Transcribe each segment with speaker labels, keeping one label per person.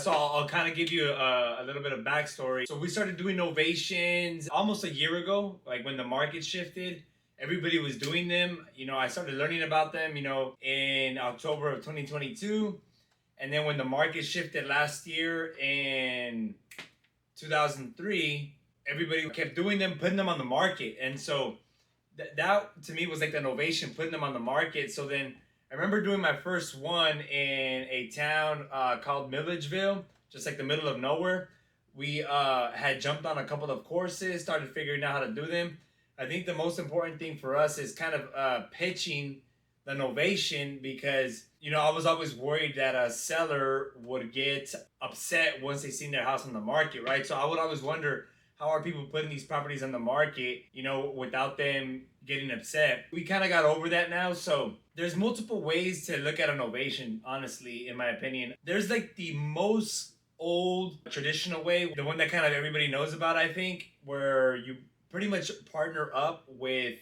Speaker 1: So I'll kind of give you a little bit of backstory. So we started doing novations almost a year ago, like when the market shifted. Everybody was doing them. I started learning about them, in October of 2022. And then when the market shifted last year in 2003, everybody kept doing them, putting them on the market. And so that to me was like the innovation, putting them on the market. So then I remember doing my first one in a town called Milledgeville, just like the middle of nowhere. We had jumped on a couple of courses, started figuring out how to do them. I think the most important thing for us is kind of pitching the novation, because I was always worried that a seller would get upset once they seen their house on the market, right? So I would always wonder, how are people putting these properties on the market, without them getting upset? We kind of got over that now. So there's multiple ways to look at an ovation, honestly, in my opinion. There's like the most old traditional way, the one that kind of everybody knows about, I think, where you pretty much partner up with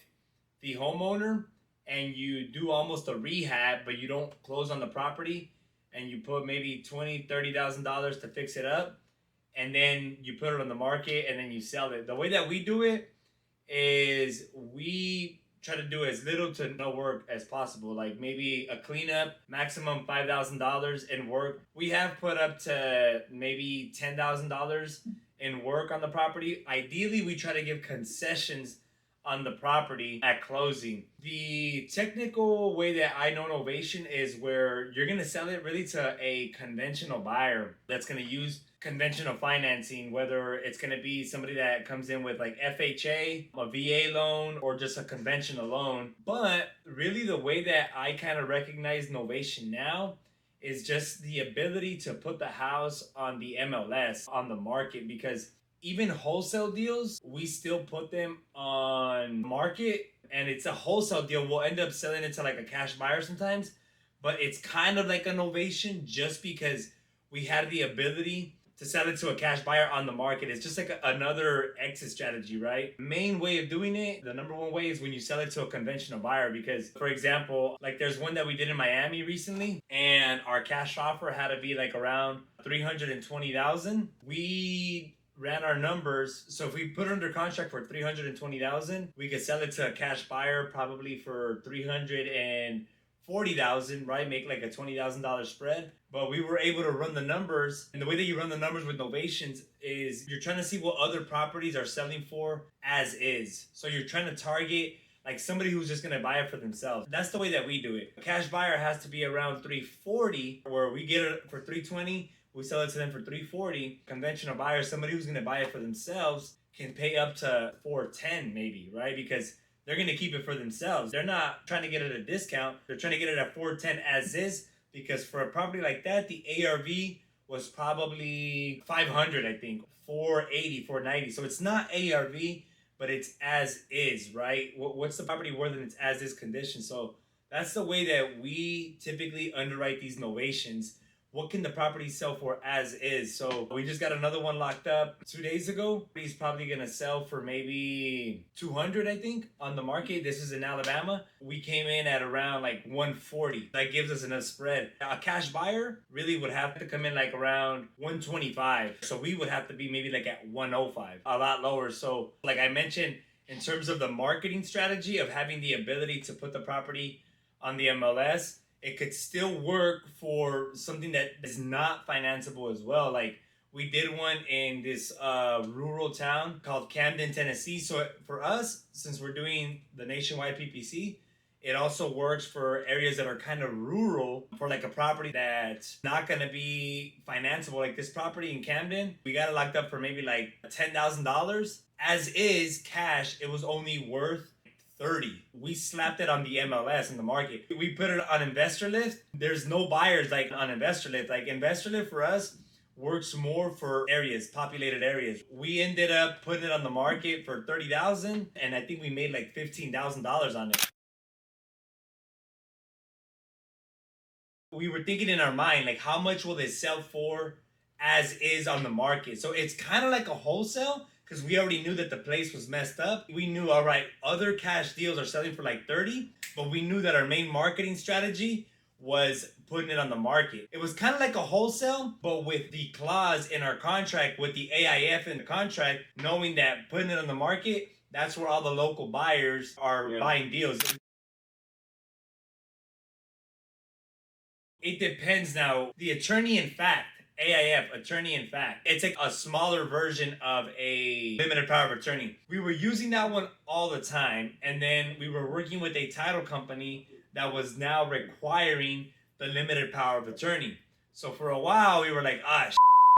Speaker 1: the homeowner and you do almost a rehab, but you don't close on the property, and you put maybe $20,000, $30,000 to fix it up, and then you put it on the market and then you sell it. The way that we do it is we try to do as little to no work as possible. Like maybe a cleanup, maximum $5,000 in work. We have put up to maybe $10,000 in work on the property. Ideally, we try to give concessions on the property at closing. The technical way that I know novation is where you're gonna sell it really to a conventional buyer that's gonna use conventional financing, whether it's going to be somebody that comes in with like FHA, a VA loan, or just a conventional loan. But really, the way that I kind of recognize novation now is just the ability to put the house on the MLS, on the market, because even wholesale deals, we still put them on market, and it's a wholesale deal. We'll end up selling it to like a cash buyer sometimes, but it's kind of like a novation just because we had the ability to sell it to a cash buyer on the market. It's just like another exit strategy, right? Main way of doing it, the number one way, is when you sell it to a conventional buyer. Because, for example, like there's one that we did in Miami recently, and our cash offer had to be like around 320,000. We ran our numbers. So if we put it under contract for 320,000, we could sell it to a cash buyer probably for 340,000, right? Make like a $20,000 spread. But we were able to run the numbers, and the way that you run the numbers with novations is you're trying to see what other properties are selling for as is. So you're trying to target like somebody who's just gonna buy it for themselves. That's the way that we do it. A cash buyer has to be around 340, where we get it for 320, we sell it to them for 340. Conventional buyer, somebody who's gonna buy it for themselves, can pay up to 410 maybe, right? Because they're gonna keep it for themselves. They're not trying to get it at a discount. They're trying to get it at 410 as is, because for a property like that, the ARV was probably 500, I think, 480, 490. So it's not ARV, but it's as is, right? What's the property worth in its as is condition? So that's the way that we typically underwrite these novations. What can the property sell for as is? So we just got another one locked up 2 days ago. He's probably gonna sell for maybe 200, I think, on the market. This is in Alabama. We came in at around like 140. That gives us enough spread. A cash buyer really would have to come in like around 125. So we would have to be maybe like at 105, a lot lower. So like I mentioned, in terms of the marketing strategy of having the ability to put the property on the MLS, it could still work for something that is not financeable as well. Like we did one in this rural town called Camden, Tennessee. So for us, since we're doing the nationwide PPC, it also works for areas that are kind of rural, for like a property that's not going to be financeable. Like this property in Camden, we got it locked up for maybe like $10,000. As is cash, it was only worth 30. We slapped it on the MLS in the market. We put it on Investor Lift. There's no buyers like on Investor Lift. Like Investor Lift for us works more for areas, populated areas. We ended up putting it on the market for 30,000, and I think we made like $15,000 on it. We were thinking in our mind, like, how much will they sell for as is on the market? So it's kind of like a wholesale, because we already knew that the place was messed up. We knew, all right, other cash deals are selling for like 30, but we knew that our main marketing strategy was putting it on the market. It was kind of like a wholesale, but with the clause in our contract, with the AIF in the contract, knowing that putting it on the market, that's where all the local buyers are buying deals. It depends now. The attorney in fact, AIF, attorney in fact, it's like a smaller version of a limited power of attorney. We were using that one all the time, and then we were working with a title company that was now requiring the limited power of attorney. So for a while, we were like,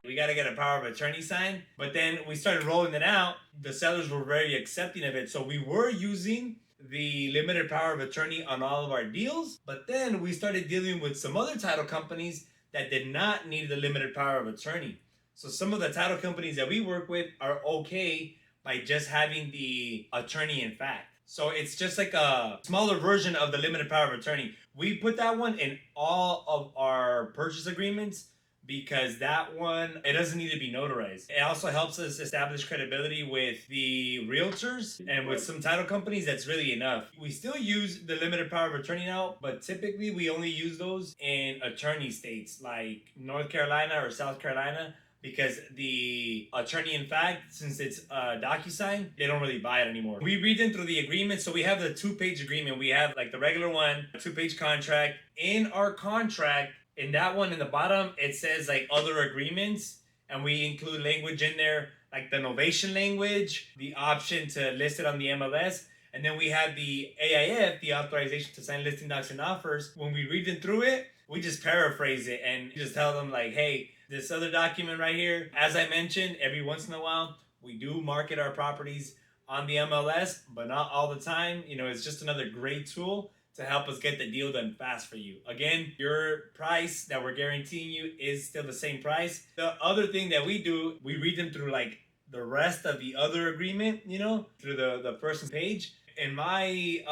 Speaker 1: we got to get a power of attorney signed. But then we started rolling it out. The sellers were very accepting of it. So we were using the limited power of attorney on all of our deals. But then we started dealing with some other title companies that did not need the limited power of attorney. So some of the title companies that we work with are okay by just having the attorney in fact. So it's just like a smaller version of the limited power of attorney. We put that one in all of our purchase agreements because that one, it doesn't need to be notarized. It also helps us establish credibility with the realtors and with some title companies. That's really enough. We still use the limited power of attorney now, but typically we only use those in attorney states like North Carolina or South Carolina, because the attorney in fact, since it's a DocuSign, they don't really buy it anymore. We read them through the agreement. So we have the 2-page agreement. We have like the regular one, 2-page contract. In our contract, in that one in the bottom, it says like other agreements, and we include language in there like the novation language, the option to list it on the MLS, and then we have the AIF, the authorization to sign listing docs and offers. When we read them through it, we just paraphrase it and just tell them like, hey, this other document right here, as I mentioned, every once in a while, we do market our properties on the MLS, but not all the time. You know, it's just another great tool to help us get the deal done fast for you. Again, your price that we're guaranteeing you is still the same price. The other thing that we do, we read them through like the rest of the other agreement, you know, through the first page. In my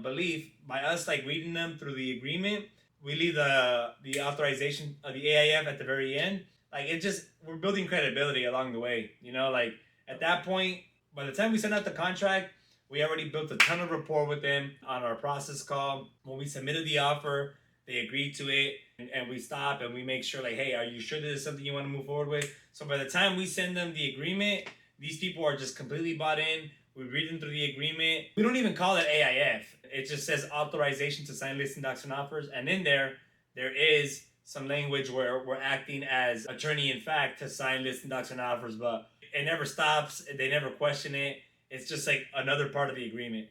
Speaker 1: belief, by us like reading them through the agreement, we leave the authorization of the AIF at the very end. Like it just, we're building credibility along the way, you know, like at that point, by the time we send out the contract, we already built a ton of rapport with them on our process call. When we submitted the offer, they agreed to it, and we stop and we make sure like, hey, are you sure this is something you want to move forward with? So by the time we send them the agreement, these people are just completely bought in. We read them through the agreement. We don't even call it AIF. It just says authorization to sign listing docs and offers. And in there is some language where we're acting as attorney in fact to sign listing docs and offers, but it never stops. They never question it. It's just like another part of the agreement.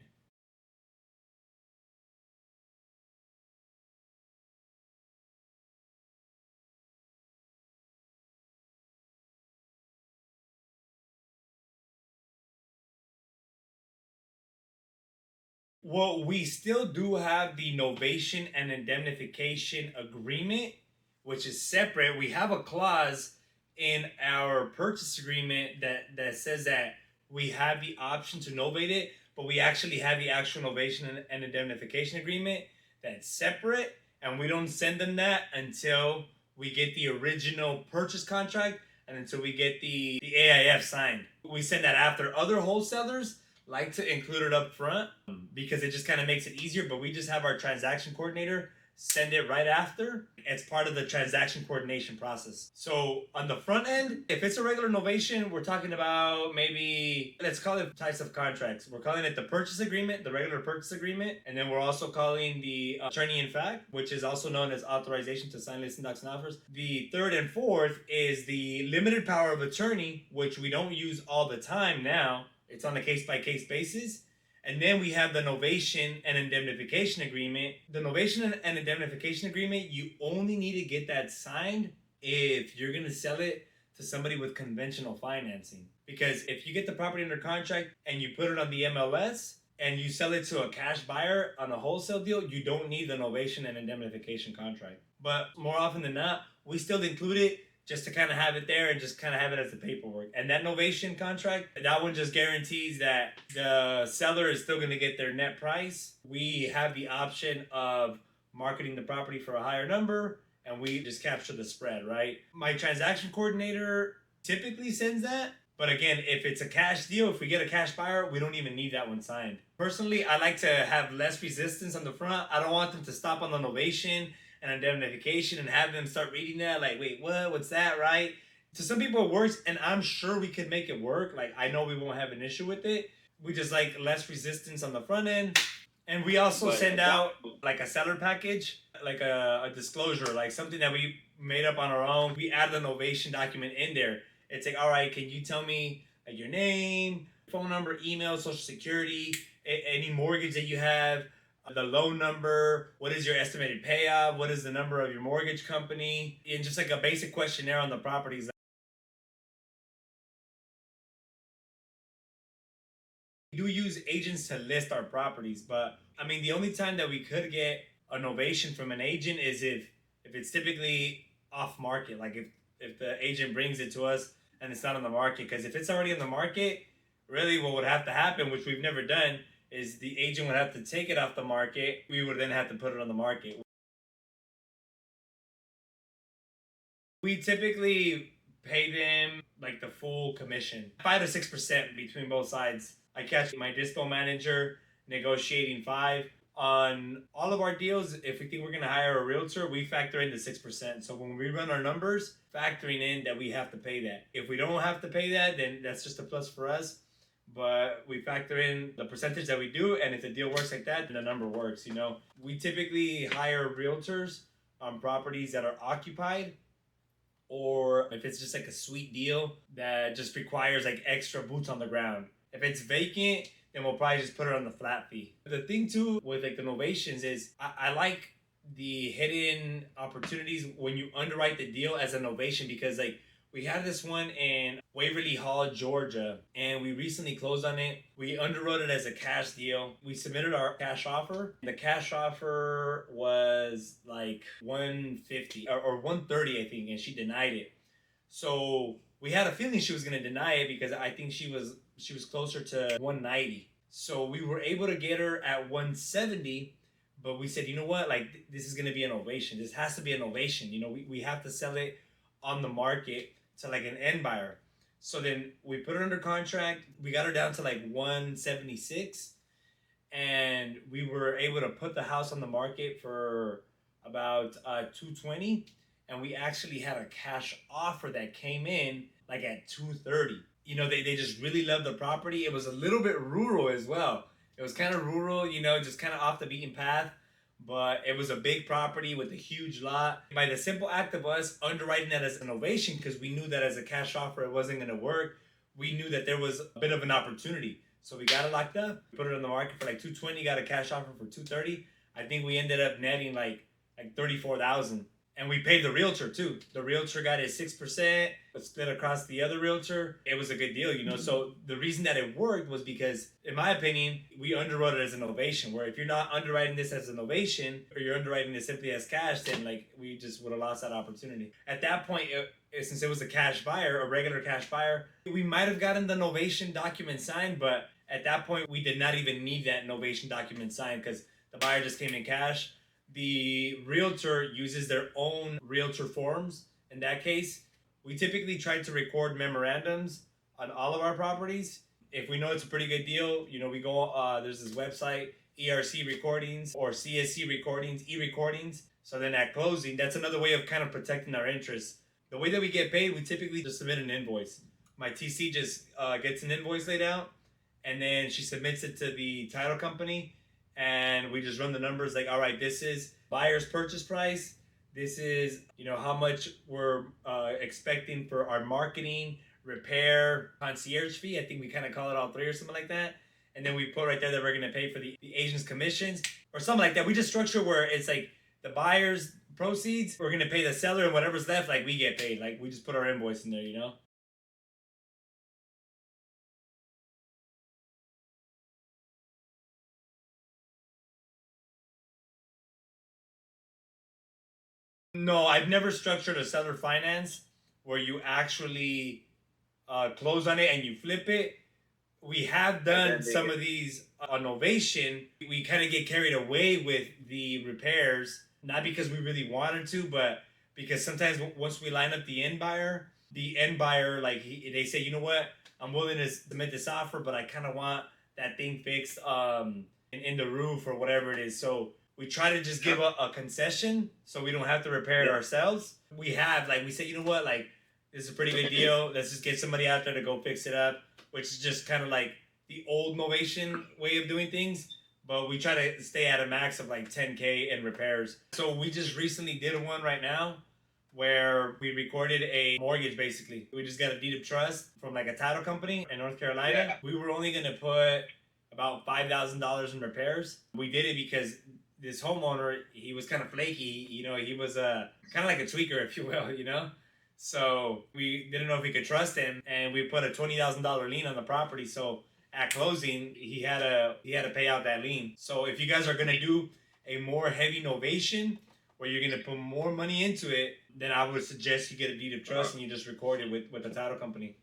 Speaker 1: Well, we still do have the novation and indemnification agreement, which is separate. We have a clause in our purchase agreement that says that we have the option to novate it, but we actually have the actual novation and indemnification agreement that's separate, and we don't send them that until we get the original purchase contract and until we get the AIF signed. We send that after. Other wholesalers like to include it up front because it just kind of makes it easier, but we just have our transaction coordinator send it right after. It's part of the transaction coordination process. So on the front end, if it's a regular novation, we're talking about maybe, let's call it types of contracts. We're calling it the purchase agreement, the regular purchase agreement. And then we're also calling the attorney in fact, which is also known as authorization to sign listing docs and offers. The third and fourth is the limited power of attorney, which we don't use all the time now. It's on a case-by-case basis. And then we have the novation and indemnification agreement. The novation and indemnification agreement, you only need to get that signed if you're going to sell it to somebody with conventional financing. Because if you get the property under contract and you put it on the MLS and you sell it to a cash buyer on a wholesale deal, you don't need the novation and indemnification contract. But more often than not, we still include it just to kind of have it there and just kind of have it as the paperwork. And that novation contract, that one just guarantees that the seller is still going to get their net price. We have the option of marketing the property for a higher number, and we just capture the spread, right? My transaction coordinator typically sends that. But again, if it's a cash deal, if we get a cash buyer, we don't even need that one signed. Personally, I like to have less resistance on the front. I don't want them to stop on the novation an indemnification and have them start reading that. Like, wait, what? What's that, right? To some people, it works, and I'm sure we could make it work. Like, I know we won't have an issue with it. We just like less resistance on the front end. And we also send out like a seller package, like a disclosure, like something that we made up on our own. We add the novation document in there. It's like, all right, can you tell me like your name, phone number, email, social security, any mortgage that you have, the loan number, what is your estimated payoff, what is the number of your mortgage company, and just like a basic questionnaire on the properties. We do use agents to list our properties, but I mean, the only time that we could get a novation from an agent is if it's typically off market, like if the agent brings it to us and it's not on the market. Because if it's already on the market, really what would have to happen, which we've never done, is the agent would have to take it off the market. We would then have to put it on the market. We typically pay them like the full commission, 5 to 6% between both sides. I catch my dispo manager negotiating 5 on all of our deals. If we think we're gonna hire a realtor, we factor in the 6%. So when we run our numbers, factoring in that we have to pay that. If we don't have to pay that, then that's just a plus for us. But we factor in the percentage that we do, and if the deal works like that, then the number works. We typically hire realtors on properties that are occupied, or if it's just like a sweet deal that just requires like extra boots on the ground. If it's vacant, then we'll probably just put it on the flat fee. The thing too with like the novations is I like the hidden opportunities when you underwrite the deal as a novation, because like we had this one in Waverly Hall, Georgia, and we recently closed on it. We underwrote it as a cash deal. We submitted our cash offer. The cash offer was like 150 or 130, I think, and she denied it. So we had a feeling she was going to deny it because I think she was closer to 190. So we were able to get her at 170, but we said, you know what, like this is going to be an ovation. This has to be an ovation. We have to sell it on the market to like an end buyer. So then we put her under contract. We got her down to like 176, and we were able to put the house on the market for about 220, and we actually had a cash offer that came in like at 230. They just really loved the property. It was a little bit rural as well. It was kind of rural, just kind of off the beaten path, but it was a big property with a huge lot. By the simple act of us underwriting that as an ovation, because we knew that as a cash offer it wasn't going to work, we knew that there was a bit of an opportunity. So we got it locked up, put it on the market for like 220, got a cash offer for 230. I think we ended up netting like 34,000. And we paid the realtor too. The realtor got his 6%, split across the other realtor. It was a good deal. So the reason that it worked was because, in my opinion, we underwrote it as an ovation. Where if you're not underwriting this as an ovation, or you're underwriting this simply as cash, then like we just would have lost that opportunity. At that point, since it was a cash buyer, a regular cash buyer, we might have gotten the novation document signed, but at that point, we did not even need that novation document signed because the buyer just came in cash. The realtor uses their own realtor forms. In that case, we typically try to record memorandums on all of our properties. If we know it's a pretty good deal, we go, there's this website, ERC Recordings or CSC Recordings, e-recordings. So then at closing, that's another way of kind of protecting our interests. The way that we get paid, we typically just submit an invoice. My TC just gets an invoice laid out, and then she submits it to the title company, and we just run the numbers like, all right, this is buyer's purchase price. This is, how much we're expecting for our marketing, repair, concierge fee. I think we kind of call it all three or something like that. And then we put right there that we're going to pay for the agent's commissions or something like that. We just structure where it's like the buyer's proceeds, we're going to pay the seller, and whatever's left, like we get paid. Like we just put our invoice in there. No, I've never structured a seller finance where you actually close on it and you flip it. We have done some of these on Novation. We kind of get carried away with the repairs, not because we really wanted to, but because sometimes once we line up the end buyer, like they say, you know what, I'm willing to submit this offer, but I kind of want that thing fixed in the roof or whatever it is. So We try to just give a concession so we don't have to repair it ourselves. We have, like, we say, you know what, like, this is a pretty good deal. Let's just get somebody out there to go fix it up, which is just kind of like the old Novation way of doing things. But we try to stay at a max of like 10K in repairs. So we just recently did one right now where we recorded a mortgage basically. We just got a deed of trust from like a title company in North Carolina. Yeah. We were only gonna put about $5,000 in repairs. We did it because this homeowner, he was kind of flaky, you know, he was kind of like a tweaker, if you will, you know? So we didn't know if we could trust him, and we put a $20,000 lien on the property. So at closing, he had to pay out that lien. So if you guys are gonna do a more heavy novation, where you're gonna put more money into it, then I would suggest you get a deed of trust and you just record it with the title company.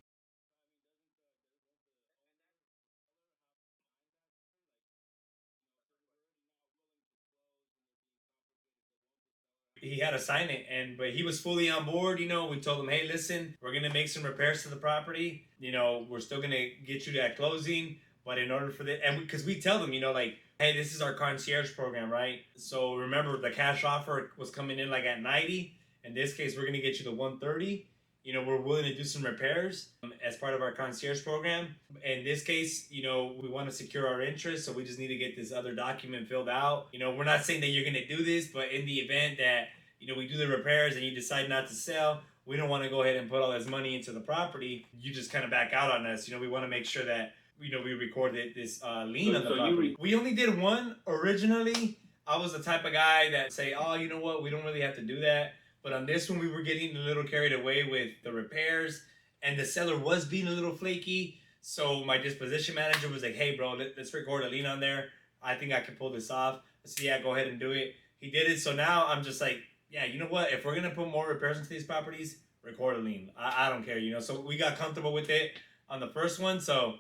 Speaker 1: He had to sign it, and but he was fully on board. You know, we told him, hey, listen, we're gonna make some repairs to the property. You know, we're still gonna get you to that closing, but in order for the, and because we tell them, you know, like, hey, this is our concierge program, right? So remember, the cash offer was coming in like at 90. In this case, we're gonna get you to 130. You know, we're willing to do some repairs as part of our concierge program. In this case, you know, we want to secure our interest, so we just need to get this other document filled out. You know, we're not saying that you're going to do this, but in the event that, you know, we do the repairs and you decide not to sell, we don't want to go ahead and put all this money into the property. You just kind of back out on us. You know, we want to make sure that, you know, we recorded this lien on the property. We only did one originally. I was the type of guy that say, oh, you know what, we don't really have to do that. But on this one, we were getting a little carried away with the repairs, and the seller was being a little flaky. So my disposition manager was like, hey, bro, let's record a lien on there. I think I can pull this off. I said, yeah, go ahead and do it. He did it. So now I'm just like, yeah, you know what? If we're going to put more repairs into these properties, record a lien. I don't care, you know. So we got comfortable with it on the first one. So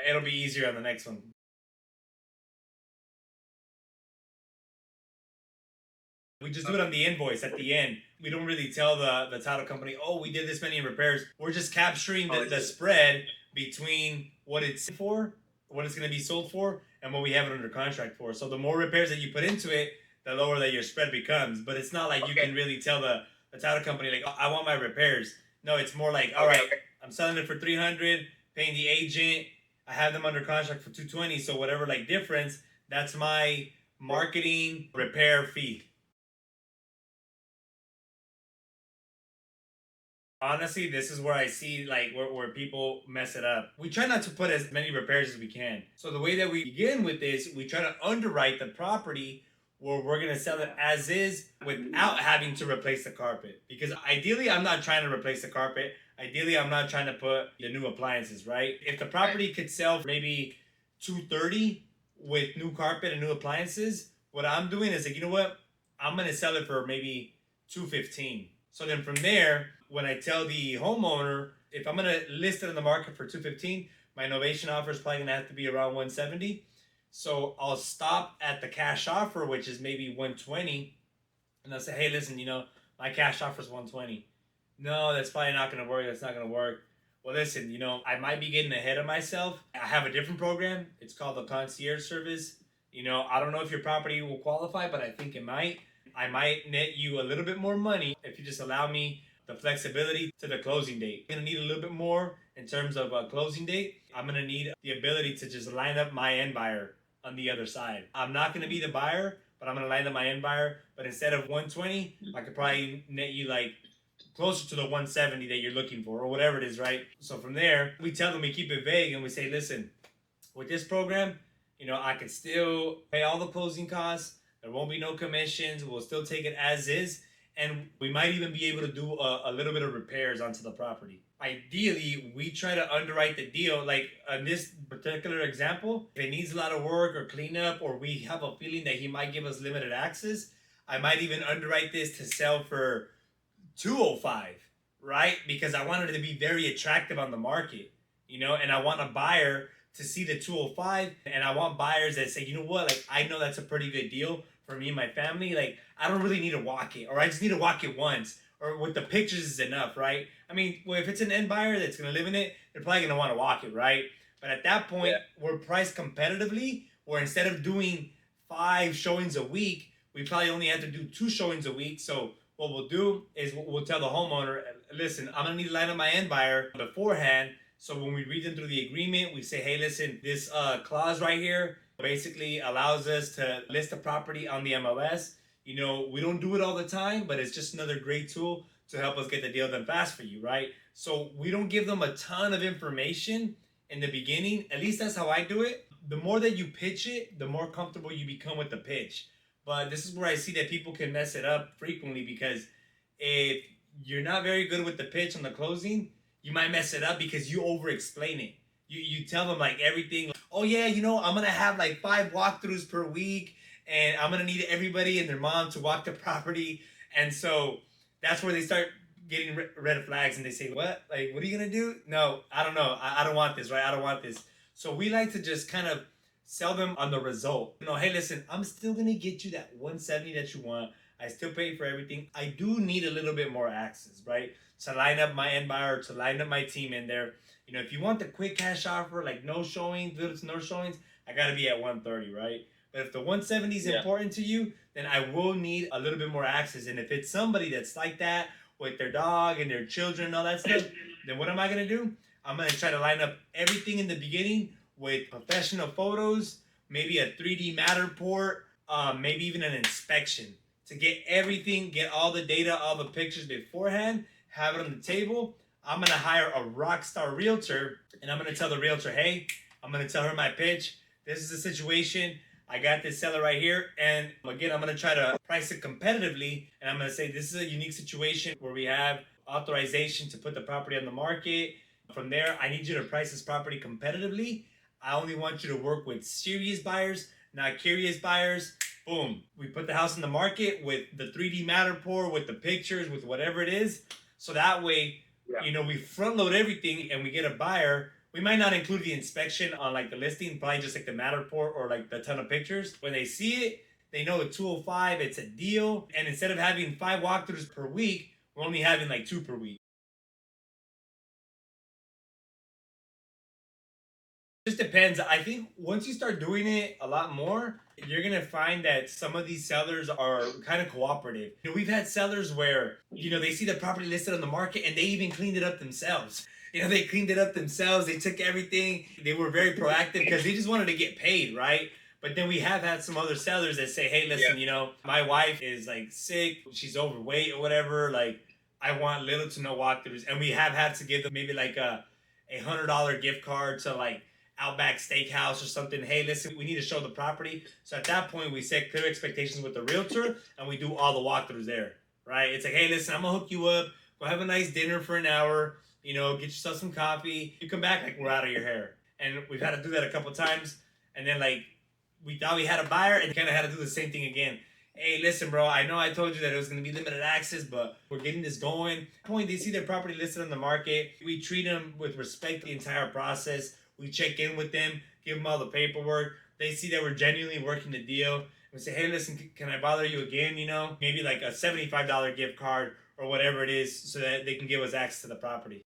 Speaker 1: it'll be easier on the next one. We just do it on the invoice at the end. We don't really tell the title company, oh, we did this many repairs. We're just capturing the spread between what it's for, what it's going to be sold for, and what we have it under contract for. So the more repairs that you put into it, the lower that your spread becomes. But it's not like you can really tell the title company, like, oh, I want my repairs. No, it's more like, all right, I'm selling it for 300, paying the agent. I have them under contract for 220. So whatever like difference, that's my marketing repair fee. Honestly, this is where I see like where people mess it up. We try not to put as many repairs as we can. So the way that we begin with this, we try to underwrite the property where we're gonna sell it as is without having to replace the carpet. Because ideally, I'm not trying to replace the carpet. Ideally, I'm not trying to put the new appliances, right? If the property could sell for maybe 230 with new carpet and new appliances, what I'm doing is like, you know what? I'm gonna sell it for maybe 215. So then from there, when I tell the homeowner, if I'm gonna list it in the market for 215, my novation offer is probably gonna have to be around 170. So I'll stop at the cash offer, which is maybe 120, and I'll say, hey, listen, you know, my cash offer is 120. No, that's probably not gonna work. That's not gonna work. Well, listen, you know, I might be getting ahead of myself. I have a different program. It's called the concierge service. You know, I don't know if your property will qualify, but I think it might. I might net you a little bit more money if you just allow me the flexibility to the closing date. I'm gonna need a little bit more in terms of a closing date. I'm gonna need the ability to just line up my end buyer on the other side. I'm not gonna be the buyer, but I'm gonna line up my end buyer. But instead of 120, I could probably net you like closer to the 170 that you're looking for, or whatever it is, right? So from there, we tell them, we keep it vague, and we say, listen, with this program, you know, I can still pay all the closing costs. There won't be no commissions. We'll still take it as is. And we might even be able to do a little bit of repairs onto the property. Ideally, we try to underwrite the deal. Like in this particular example, if it needs a lot of work or cleanup, or we have a feeling that he might give us limited access, I might even underwrite this to sell for 205, right? Because I wanted it to be very attractive on the market, you know, and I want a buyer to see the 205, and I want buyers that say, you know what, like, I know that's a pretty good deal for me and my family. Like, I don't really need to walk it, or I just need to walk it once, or with the pictures is enough, right? I mean, well, if it's an end buyer that's gonna live in it, they're probably gonna want to walk it, right? But at that point, we're priced competitively, where instead of doing 5 showings a week, we probably only have to do 2 showings a week. So what we'll do is we'll tell the homeowner, listen, I'm gonna need to line up my end buyer beforehand. So when we read them through the agreement, we say, hey, listen, this clause right here basically allows us to list the property on the MLS. We don't do it all the time, but it's just another great tool to help us get the deal done fast for you, right? So we don't give them a ton of information in the beginning. At least that's how I do it. The more that you pitch it, the more comfortable you become with the pitch. But this is where I see that people can mess it up frequently, because if you're not very good with the pitch on the closing, you might mess it up because you over explain it. You tell them like everything. Oh yeah, I'm gonna have like 5 walkthroughs per week, and I'm gonna need everybody and their mom to walk the property. And so that's where they start getting red flags, and they say, what? Like, what are you gonna do? No, I don't know. I don't want this, right? I don't want this. So we like to just kind of sell them on the result. Hey, listen, I'm still gonna get you that 170 that you want. I still pay for everything. I do need a little bit more access, right? To line up my end buyer, to line up my team in there. If you want the quick cash offer, like no showings, little to no showings, I gotta be at 130, right? But if the 170 is important to you, then I will need a little bit more access. And if it's somebody that's like that with their dog and their children and all that stuff, then what am I gonna do? I'm gonna try to line up everything in the beginning with professional photos, maybe a 3D Matterport, maybe even an inspection to get everything, get all the data, all the pictures beforehand, have it on the table. I'm gonna hire a rock star realtor, and I'm gonna tell the realtor, hey, I'm gonna tell her my pitch. This is the situation. I got this seller right here, and again, I'm gonna try to price it competitively, and I'm gonna say this is a unique situation where we have authorization to put the property on the market. From there, I need you to price this property competitively. I only want you to work with serious buyers, not curious buyers. Boom. We put the house in the market with the 3D Matterport, with the pictures, with whatever it is. So that way, we front load everything and we get a buyer. We might not include the inspection on like the listing, probably just like the Matterport or like the ton of pictures. When they see it, they know at 205, it's a deal. And instead of having 5 walkthroughs per week, we're only having like 2 per week. Just depends. I think once you start doing it a lot more, you're gonna find that some of these sellers are kind of cooperative. We've had sellers where they see the property listed on the market and they even cleaned it up themselves. They cleaned it up themselves. They took everything. They were very proactive because they just wanted to get paid, right? But then we have had some other sellers that say, hey, listen, my wife is like sick, she's overweight or whatever. Like, I want little to no walkthroughs, and we have had to give them maybe like a $100 gift card to like Outback Steakhouse or something. Hey, listen, we need to show the property. So at that point, we set clear expectations with the realtor, and we do all the walkthroughs there, right? It's like, hey, listen, I'm gonna hook you up. Go have a nice dinner for an hour. Get yourself some coffee. You come back like we're out of your hair. And we've had to do that a couple times. And then like we thought we had a buyer, and kind of had to do the same thing again. Hey, listen, bro, I know I told you that it was going to be limited access, but we're getting this going. At the point they see their property listed on the market, we treat them with respect the entire process. We check in with them, give them all the paperwork. They see that we're genuinely working the deal. We say, hey, listen, can I bother you again? Maybe like a $75 gift card or whatever it is, so that they can give us access to the property.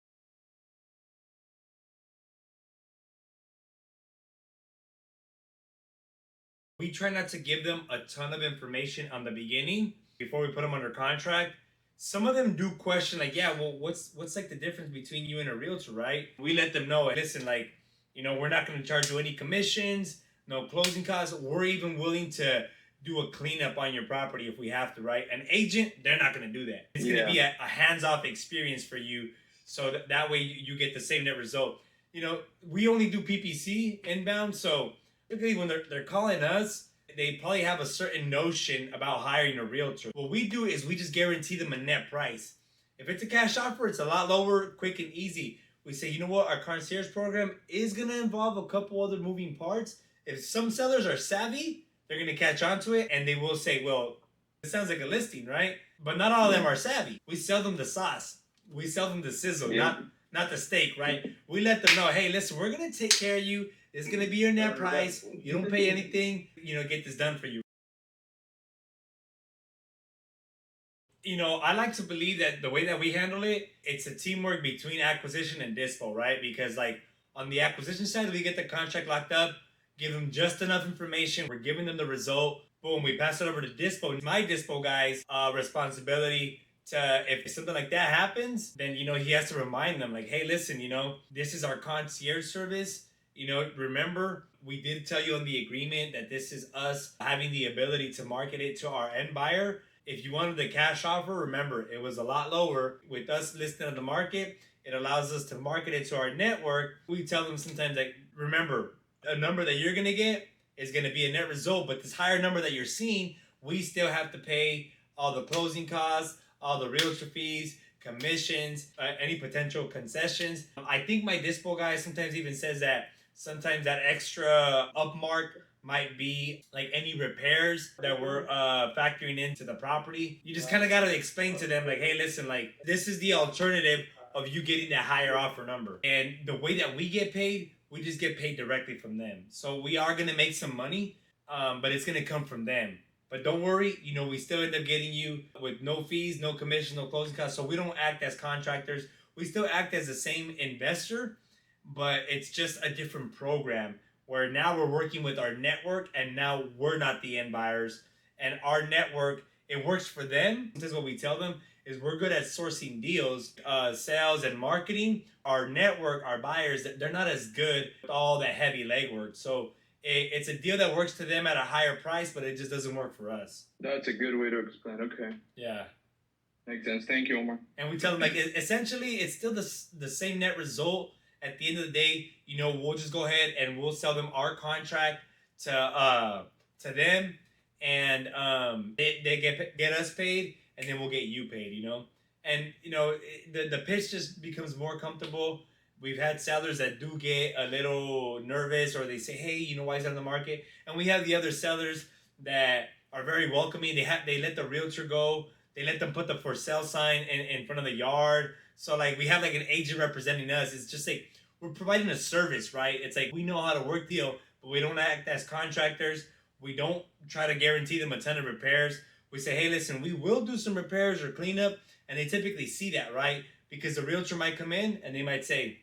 Speaker 1: We try not to give them a ton of information on the beginning before we put them under contract. Some of them do question, like, yeah, well, what's like the difference between you and a realtor, right? We let them know, listen, like, we're not going to charge you any commissions, no closing costs. We're even willing to do a cleanup on your property if we have to, right? An agent, they're not going to do that. It's going to be a hands-off experience for you, so that way you get the same net result. We only do PPC inbound, so typically when they're calling us, they probably have a certain notion about hiring a realtor. What we do is we just guarantee them a net price. If it's a cash offer, it's a lot lower, quick and easy. We say, you know what, our concierge program is going to involve a couple other moving parts. If some sellers are savvy, they're going to catch on to it, and they will say, well, it sounds like a listing, right? But not all of them are savvy. We sell them the sauce. We sell them the sizzle, not the steak, right? We let them know, hey, listen, we're going to take care of you. It's going to be your net price. You don't pay anything. Get this done for you. I like to believe that the way that we handle it, it's a teamwork between acquisition and dispo, right? Because like on the acquisition side, we get the contract locked up, give them just enough information. We're giving them the result. Boom, we pass it over to Dispo. My Dispo guy's responsibility to, if something like that happens, then, he has to remind them, like, hey, listen, this is our concierge service. Remember, we did tell you on the agreement that this is us having the ability to market it to our end buyer. If you wanted the cash offer, remember, it was a lot lower. With us listing on the market, it allows us to market it to our network. We tell them sometimes, like, remember, a number that you're going to get is going to be a net result, but this higher number that you're seeing, we still have to pay all the closing costs, all the realtor fees, commissions, any potential concessions. I think my Dispo guy sometimes even says that sometimes that extra upmark might be like any repairs that we're factoring into the property. You just kind of got to explain to them, like, hey, listen, like, this is the alternative of you getting that higher offer number. And the way that we get paid, we just get paid directly from them. So we are going to make some money, but it's going to come from them. But don't worry, we still end up getting you with no fees, no commission, no closing costs. So we don't act as contractors. We still act as the same investor, but it's just a different program where now we're working with our network and now we're not the end buyers. And our network, it works for them. This is what we tell them, is we're good at sourcing deals, sales and marketing. Our network, our buyers, they're not as good with all that heavy legwork. So it's a deal that works to them at a higher price, but it just doesn't work for us.
Speaker 2: That's a good way to explain. Okay.
Speaker 1: Yeah.
Speaker 2: Makes sense. Thank you, Omar.
Speaker 1: And we tell them, like, essentially, it's still the same net result. At the end of the day, we'll just go ahead and we'll sell them our contract to them, and they get us paid, and then we'll get you paid. And the pitch just becomes more comfortable. We've had sellers that do get a little nervous, or they say, hey, why is that on the market? And we have the other sellers that are very welcoming. They let the realtor go. They let them put the for sale sign in front of the yard. So, like, we have, like, an agent representing us. It's just like we're providing a service, right? It's like we know how to work deal, but we don't act as contractors. We don't try to guarantee them a ton of repairs. We say, hey, listen, we will do some repairs or cleanup. And they typically see that, right? Because the realtor might come in and they might say,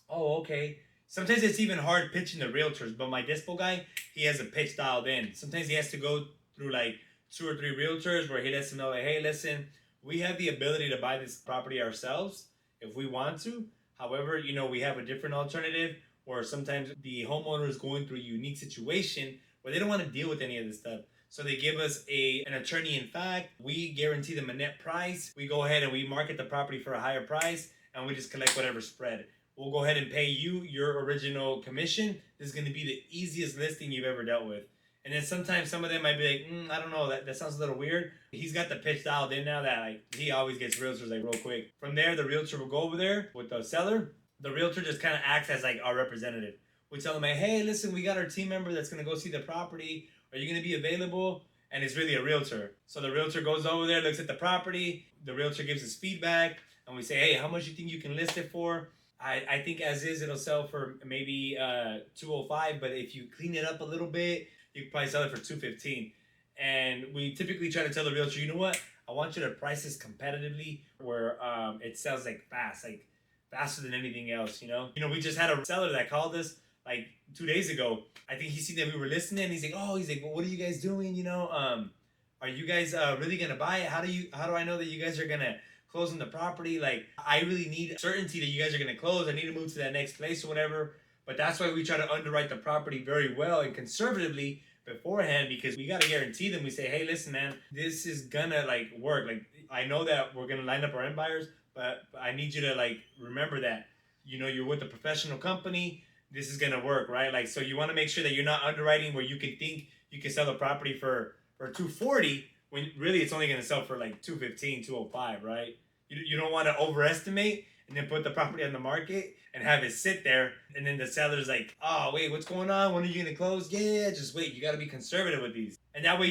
Speaker 1: oh, okay. Sometimes it's even hard pitching the realtors, but my Dispo guy, he has a pitch dialed in. Sometimes he has to go through like 2 or 3 realtors where he lets them know, like, hey, listen, we have the ability to buy this property ourselves if we want to. However, we have a different alternative, or sometimes the homeowner is going through a unique situation where they don't want to deal with any of this stuff. So they give us an attorney in fact. We guarantee them a net price. We go ahead and we market the property for a higher price, and we just collect whatever spread. We'll go ahead and pay you your original commission. This is going to be the easiest listing you've ever dealt with. And then sometimes some of them might be like, I don't know, that sounds a little weird. He's got the pitch dialed in now that, like, he always gets realtors, like, real quick. From there, the realtor will go over there with the seller. The realtor just kind of acts as, like, our representative. We tell them, like, hey, listen, we got our team member that's going to go see the property. Are you going to be available? And it's really a realtor. So the realtor goes over there, looks at the property. The realtor gives us feedback. And we say, hey, how much do you think you can list it for? I think as is, it'll sell for maybe $205. But if you clean it up a little bit, you can probably sell it for $215. And we typically try to tell the realtor, you know what? I want you to price this competitively where it sells like fast, like faster than anything else, we just had a seller that called us like 2 days ago. I think he seen that we were listening. He's like, well, what are you guys doing? Are you guys really gonna buy it? How do I know that you guys are gonna close on the property? Like, I really need certainty that you guys are gonna close. I need to move to that next place or whatever. But that's why we try to underwrite the property very well and conservatively beforehand, because we got to guarantee them. We say, hey, listen, man, this is gonna like work. Like, I know that we're gonna line up our end buyers, but I need you to like remember that you're with a professional company. This is gonna work, right? Like, so you want to make sure that you're not underwriting where you can think you can sell the property for $240 when really it's only gonna sell for like $215, $205, right? You don't want to overestimate and then put the property on the market and have it sit there, and then the seller's like, oh, wait, what's going on? When are you going to close? Yeah, just wait. You got to be conservative with these. And that way,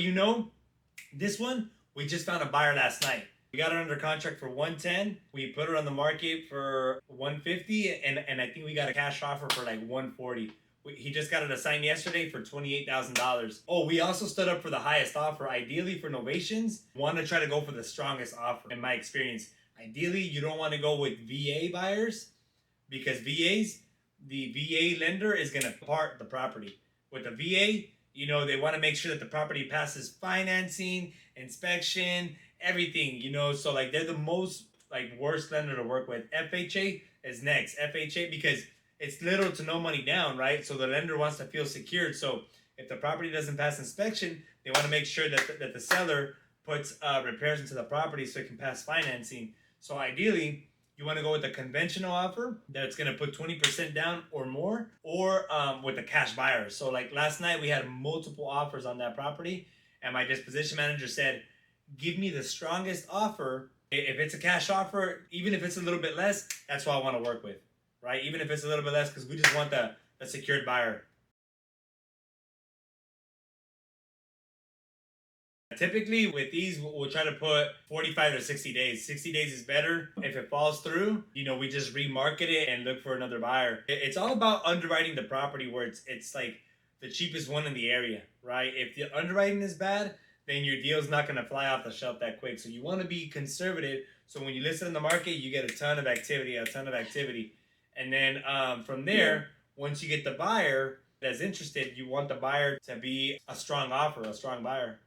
Speaker 1: this one, we just found a buyer last night. We got it under contract for $110. We put it on the market for $150, and I think we got a cash offer for like $140. He just got it assigned yesterday for $28,000. Oh, we also stood up for the highest offer. Ideally, for novations, want to try to go for the strongest offer, in my experience. Ideally, you don't want to go with VA buyers, because the VA lender is going to part the property. With the VA, You know, they want to make sure that the property passes financing, inspection, everything, you know. So like they're the most like worst lender to work with. FHA is next. FHA, because it's little to no money down, right? So the lender wants to feel secured. So if the property doesn't pass inspection, they want to make sure that the seller puts repairs into the property so it can pass financing. So ideally, you want to go with a conventional offer that's going to put 20% down or more, or with a cash buyer. So like last night, we had multiple offers on that property, and my disposition manager said, give me the strongest offer. If it's a cash offer, even if it's a little bit less, that's what I want to work with, right? Even if it's a little bit less, because we just want the secured buyer. Typically, with these, we'll try to put 45 to 60 days. 60 days is better. If it falls through, you know, we just remarket it and look for another buyer. It's all about underwriting the property where it's like the cheapest one in the area, right? If the underwriting is bad, then your deal's not going to fly off the shelf that quick. So you want to be conservative. So when you list it in the market, you get a ton of activity. And then from there, once you get the buyer that's interested, you want the buyer to be a strong offer, a strong buyer.